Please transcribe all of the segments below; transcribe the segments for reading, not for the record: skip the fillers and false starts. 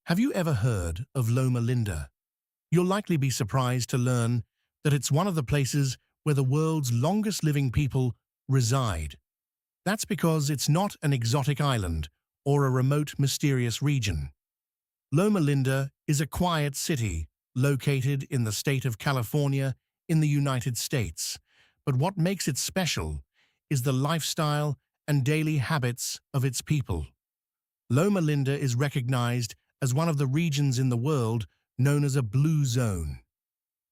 Have you ever heard of Loma Linda? You'll likely be surprised to learn that it's one of the places where the world's longest living people reside. That's because it's not an exotic island or a remote, mysterious region. Loma Linda is a quiet city located in the state of California in the United States. But what makes it special is the lifestyle and daily habits of its people. Loma Linda is recognized as one of the regions in the world known as a blue zone.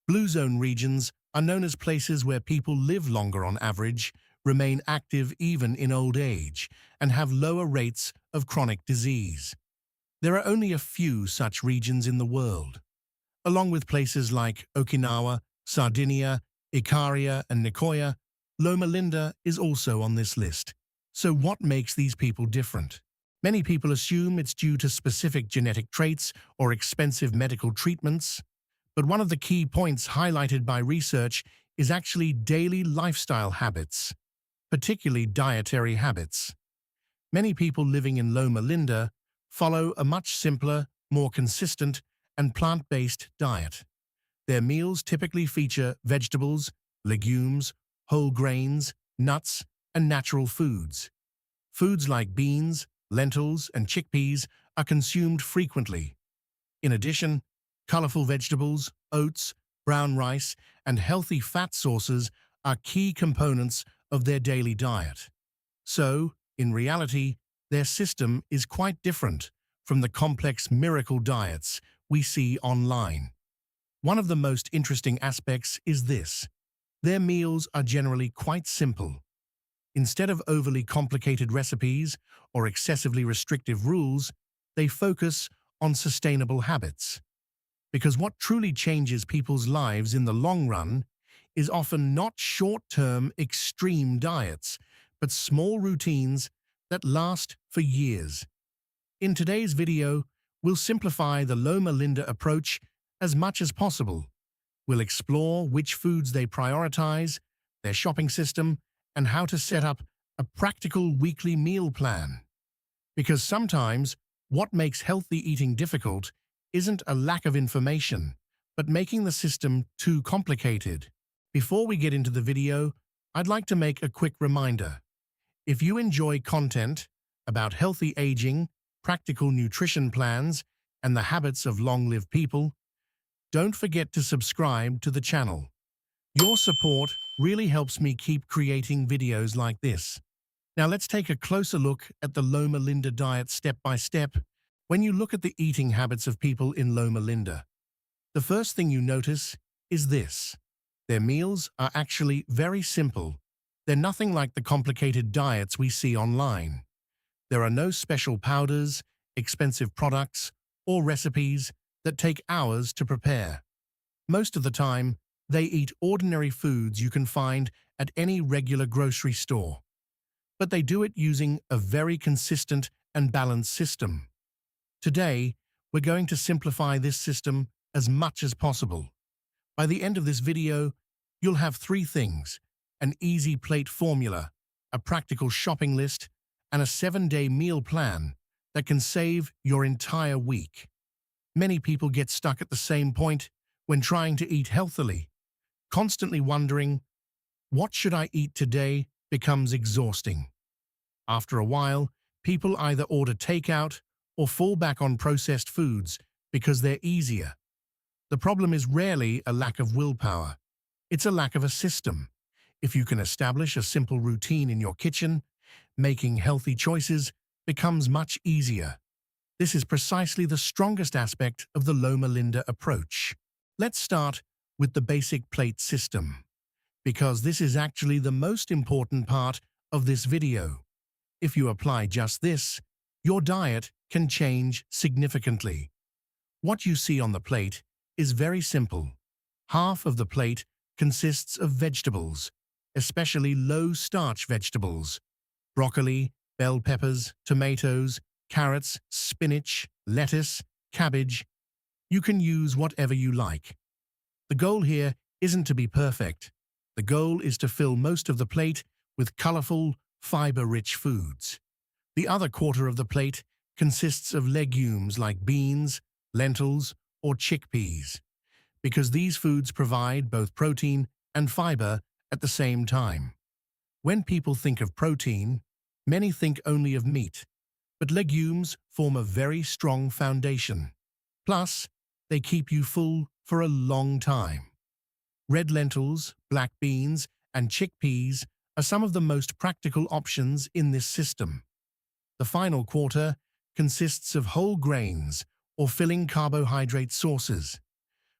Blue zone regions are known as places where people live longer on average, remain active even in old age, and have lower rates of chronic disease. There are only a few such regions in the world. Along with places like Okinawa, Sardinia, Ikaria, and Nicoya, Loma Linda is also on this list. So what makes these people different? Many people assume it's due to specific genetic traits or expensive medical treatments, but one of the key points highlighted by research is actually daily lifestyle habits, particularly dietary habits. Many people living in Loma Linda follow a much simpler, more consistent, and plant-based diet. Their meals typically feature vegetables, legumes, whole grains, nuts, and natural foods. Foods like beans, lentils, and chickpeas are consumed frequently. In addition, colorful vegetables, oats, brown rice, and healthy fat sources are key components of their daily diet. So, in reality, their system is quite different from the complex miracle diets we see online. One of the most interesting aspects is this: their meals are generally quite simple. Instead of overly complicated recipes or excessively restrictive rules, they focus on sustainable habits. Because what truly changes people's lives in the long run is often not short-term extreme diets, but small routines that last for years. In today's video, we'll simplify the Loma Linda approach as much as possible. We'll explore which foods they prioritize, their shopping system, and how to set up a practical weekly meal plan. Because sometimes what makes healthy eating difficult isn't a lack of information, but making the system too complicated. Before we get into the video, I'd like to make a quick reminder. If you enjoy content about healthy aging, practical nutrition plans, and the habits of long-lived people, don't forget to subscribe to the channel. Your support really helps me keep creating videos like this. Now let's take a closer look at the Loma Linda diet step by step. When you look at the eating habits of people in Loma Linda, the first thing you notice is this: their meals are actually very simple. They're nothing like the complicated diets we see online. There are no special powders, expensive products, or recipes that take hours to prepare. Most of the time, they eat ordinary foods you can find at any regular grocery store. But they do it using a very consistent and balanced system. Today, we're going to simplify this system as much as possible. By the end of this video, you'll have three things: an easy plate formula, a practical shopping list, and a 7-day meal plan that can save your entire week. Many people get stuck at the same point when trying to eat healthily. Constantly wondering, what should I eat today, becomes exhausting. After a while, people either order takeout or fall back on processed foods because they're easier. The problem is rarely a lack of willpower. It's a lack of a system. If you can establish a simple routine in your kitchen, making healthy choices becomes much easier. This is precisely the strongest aspect of the Loma Linda approach. Let's start with the basic plate system, because this is actually the most important part of this video. If you apply just this, your diet can change significantly. What you see on the plate is very simple. Half of the plate consists of vegetables, especially low-starch vegetables: broccoli, bell peppers, tomatoes, carrots, spinach, lettuce, cabbage. You can use whatever you like. The goal here isn't to be perfect. The goal is to fill most of the plate with colorful, fiber-rich foods. The other quarter of the plate consists of legumes like beans, lentils, or chickpeas, because these foods provide both protein and fiber at the same time. When people think of protein, many think only of meat, but legumes form a very strong foundation. Plus, they keep you full for a long time. Red lentils, black beans, and chickpeas are some of the most practical options in this system. The final quarter consists of whole grains or filling carbohydrate sources.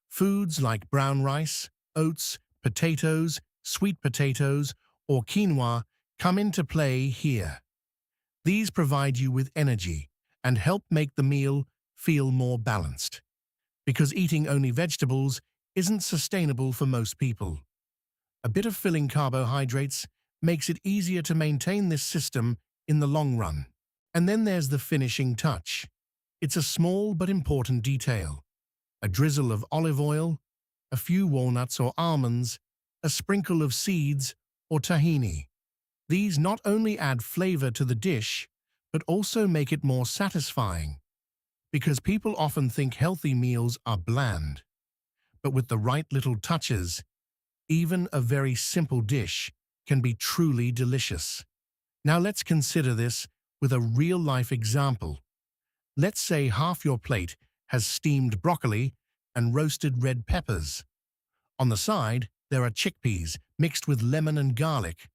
Foods like brown rice, oats, potatoes, sweet potatoes, or quinoa come into play here. These provide you with energy and help make the meal feel more balanced, because eating only vegetables isn't sustainable for most people. A bit of filling carbohydrates makes it easier to maintain this system in the long run. And then there's the finishing touch. It's a small but important detail. A drizzle of olive oil, a few walnuts or almonds, a sprinkle of seeds or tahini. These not only add flavor to the dish, but also make it more satisfying, because people often think healthy meals are bland. But with the right little touches, even a very simple dish can be truly delicious. Now let's consider this with a real-life example. Let's say half your plate has steamed broccoli and roasted red peppers. On the side, there are chickpeas mixed with lemon and garlic.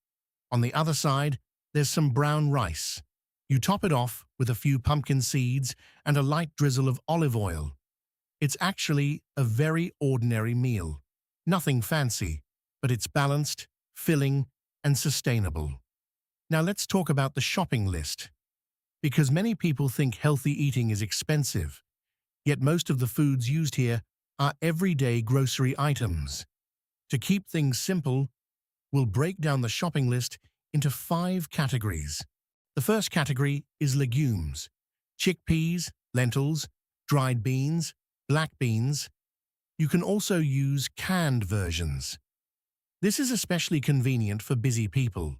On the other side, there's some brown rice. You top it off with a few pumpkin seeds and a light drizzle of olive oil. It's actually a very ordinary meal. Nothing fancy, but it's balanced, filling, and sustainable. Now let's talk about the shopping list. Because many people think healthy eating is expensive, yet most of the foods used here are everyday grocery items. To keep things simple, we'll break down the shopping list into 5 categories. The first category is legumes: chickpeas, lentils, dried beans, black beans. You can also use canned versions. This is especially convenient for busy people.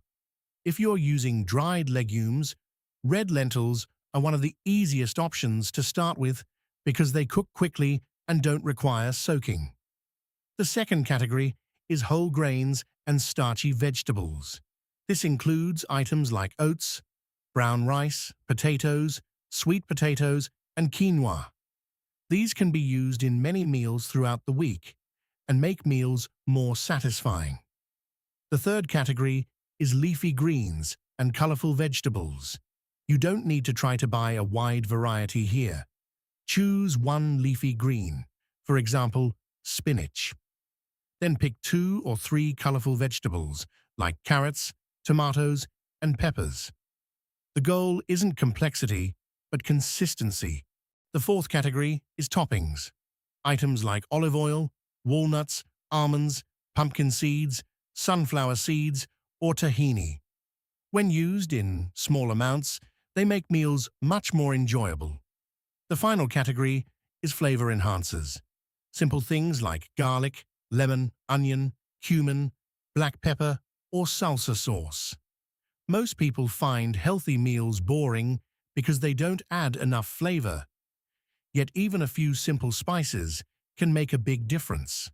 If you're using dried legumes, red lentils are one of the easiest options to start with because they cook quickly and don't require soaking. The second category is whole grains and starchy vegetables. This includes items like oats, brown rice, potatoes, sweet potatoes, and quinoa. These can be used in many meals throughout the week and make meals more satisfying. The third category is leafy greens and colorful vegetables. You don't need to try to buy a wide variety here. Choose one leafy green, for example, spinach. Then pick 2 or 3 colorful vegetables like carrots, tomatoes, and peppers. The goal isn't complexity, but consistency. The fourth category is toppings. Items like olive oil, walnuts, almonds, pumpkin seeds, sunflower seeds, or tahini. When used in small amounts, they make meals much more enjoyable. The final category is flavor enhancers. Simple things like garlic, lemon, onion, cumin, black pepper, or salsa sauce. Most people find healthy meals boring because they don't add enough flavor. Yet even a few simple spices can make a big difference.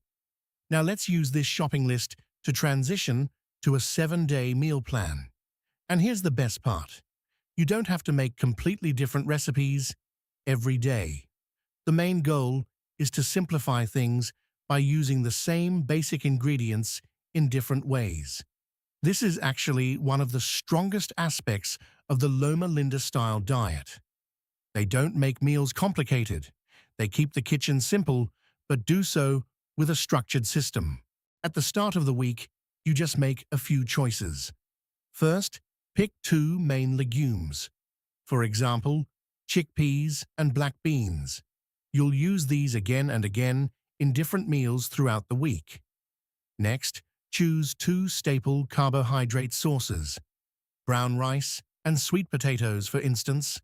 Now let's use this shopping list to transition to a 7-day meal plan. And here's the best part. You don't have to make completely different recipes every day. The main goal is to simplify things by using the same basic ingredients in different ways. This is actually one of the strongest aspects of the Loma Linda style diet. They don't make meals complicated. They keep the kitchen simple, but do so with a structured system. At the start of the week, you just make a few choices. First, pick 2 main legumes. For example, chickpeas and black beans. You'll use these again and again in different meals throughout the week. Next, choose 2 staple carbohydrate sources. Brown rice and sweet potatoes, for instance.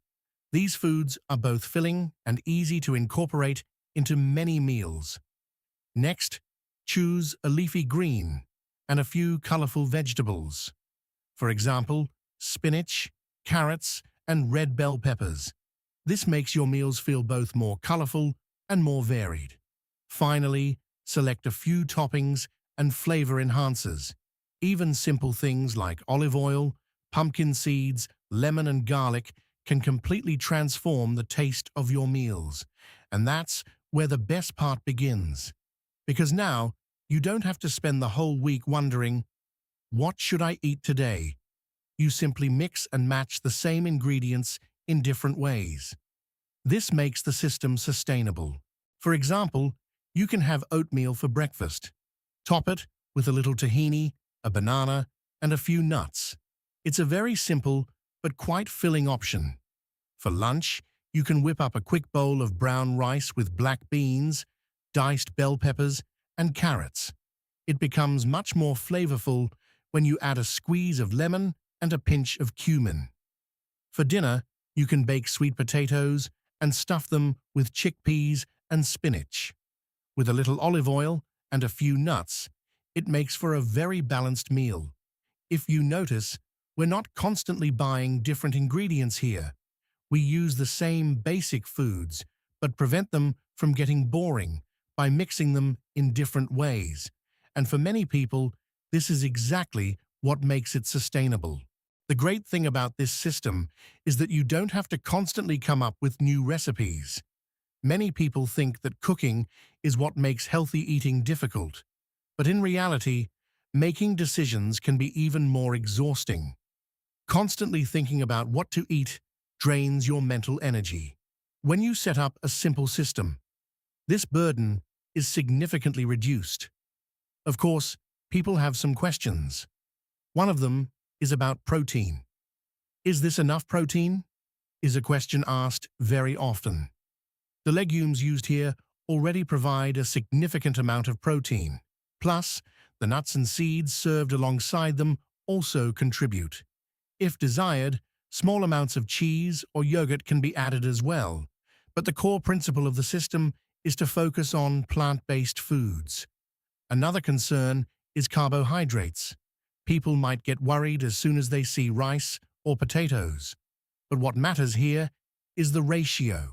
These foods are both filling and easy to incorporate into many meals. Next, choose a leafy green and a few colorful vegetables. For example, spinach, carrots, and red bell peppers. This makes your meals feel both more colorful and more varied. Finally, select a few toppings and flavor enhancers. Even simple things like olive oil, pumpkin seeds, lemon and garlic can completely transform the taste of your meals. And that's where the best part begins. Because now, you don't have to spend the whole week wondering, what should I eat today? You simply mix and match the same ingredients in different ways. This makes the system sustainable. For example, you can have oatmeal for breakfast. Top it with a little tahini, a banana, and a few nuts. It's a very simple but quite filling option. For lunch, you can whip up a quick bowl of brown rice with black beans, diced bell peppers, and carrots. It becomes much more flavorful when you add a squeeze of lemon and a pinch of cumin. For dinner, you can bake sweet potatoes and stuff them with chickpeas and spinach. With a little olive oil and a few nuts, it makes for a very balanced meal. If you notice, we're not constantly buying different ingredients here. We use the same basic foods, but prevent them from getting boring by mixing them in different ways. And for many people, this is exactly what makes it sustainable. The great thing about this system is that you don't have to constantly come up with new recipes. Many people think that cooking is what makes healthy eating difficult. But in reality, making decisions can be even more exhausting. Constantly thinking about what to eat drains your mental energy. When you set up a simple system, this burden is significantly reduced. Of course, people have some questions. One of them is about protein. Is this enough protein? Is a question asked very often. The legumes used here already provide a significant amount of protein. Plus, the nuts and seeds served alongside them also contribute. If desired, small amounts of cheese or yogurt can be added as well. But the core principle of the system is to focus on plant-based foods. Another concern is carbohydrates. People might get worried as soon as they see rice or potatoes. But what matters here is the ratio.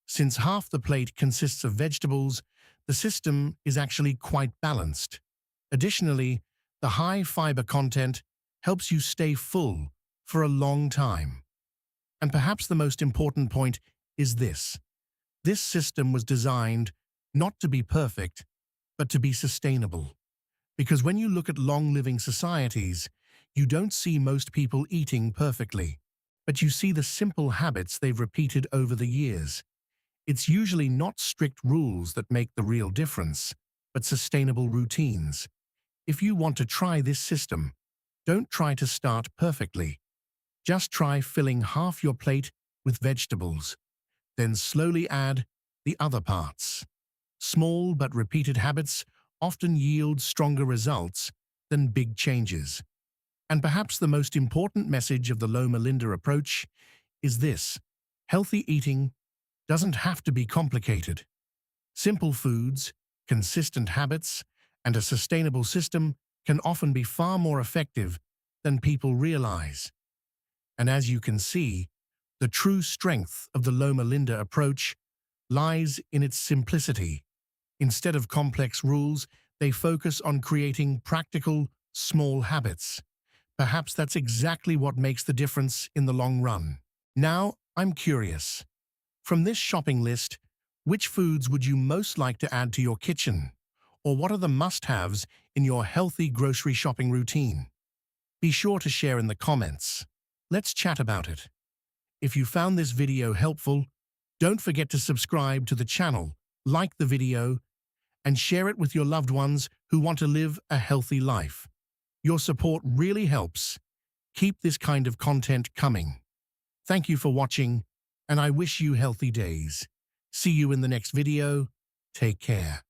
Since half the plate consists of vegetables, the system is actually quite balanced. Additionally, the high fiber content helps you stay full for a long time. And perhaps the most important point is this. This system was designed not to be perfect, but to be sustainable. Because when you look at long-living societies, you don't see most people eating perfectly, but you see the simple habits they've repeated over the years. It's usually not strict rules that make the real difference, but sustainable routines. If you want to try this system, don't try to start perfectly. Just try filling half your plate with vegetables, then slowly add the other parts. Small but repeated habits often yield stronger results than big changes. And perhaps the most important message of the Loma Linda approach is this: healthy eating doesn't have to be complicated. Simple foods, consistent habits, and a sustainable system can often be far more effective than people realize. And as you can see, the true strength of the Loma Linda approach lies in its simplicity. Instead of complex rules, they focus on creating practical, small habits. Perhaps that's exactly what makes the difference in the long run. Now, I'm curious. From this shopping list, which foods would you most like to add to your kitchen? Or what are the must-haves in your healthy grocery shopping routine? Be sure to share in the comments. Let's chat about it. If you found this video helpful, don't forget to subscribe to the channel, like the video, and share it with your loved ones who want to live a healthy life. Your support really helps. Keep this kind of content coming. Thank you for watching, and I wish you healthy days. See you in the next video. Take care.